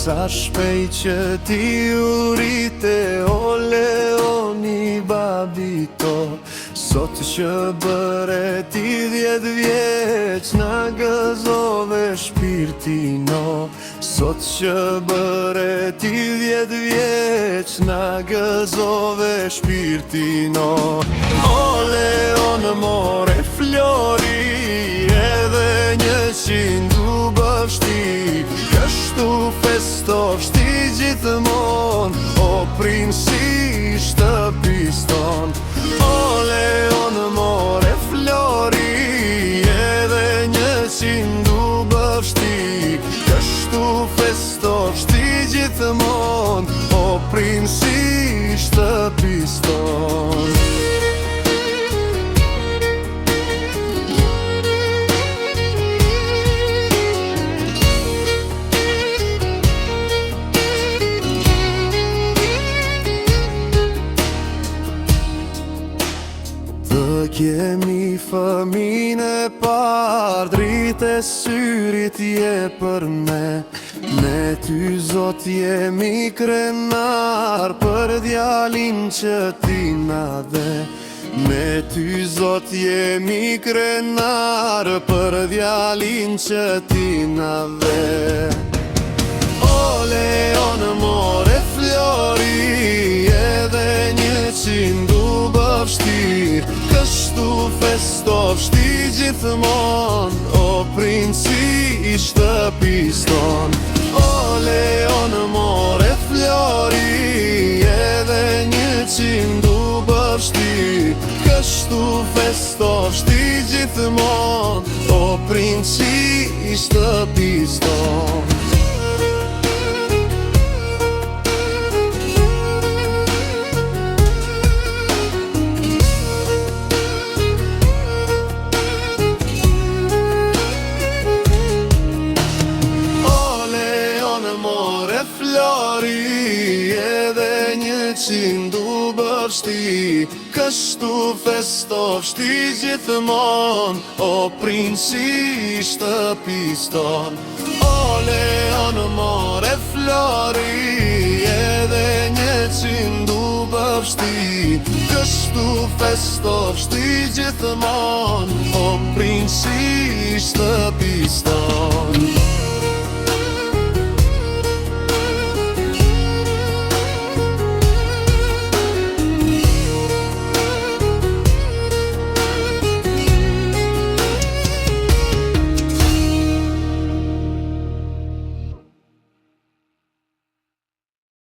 Sa shpejt që ti u rrite o Leoni babito. Sot që bëre ti 10 vjeç na gëzove shpirtino. Sot që bëre ti 10 vjeç na gëzove shpirtino. O Leon more flori edhe 100 u bështi. Kështu festovshti gjithmon o prinsi shtëpis ton. O Leon more flori edhe 100 u bështi. Kështu festovshti gjithmon o prinsi shtëpis ton. Kemi fëmin e par, drite syrit je për me. Me ty Zot jemi krenar për djalin që ti na dhe. Me ty Zot jemi krenar për djalin që ti na dhe. O Leon more flori edhe 100 u bështi. Kështu festovshti gjithmon o prinsi i shtëpis ton. O Leon more flori edhe 100 u bështi. Kështu festovshti gjithmon o prinsi i shtëpis ton. Flori edhe 100 u bështi. Kështu festovshti gjithmon o prinsi i shtëpis ton. O Leon more flori edhe 100 u bështi. Kështu festovshti gjithmon o prinsi i shtëpis ton.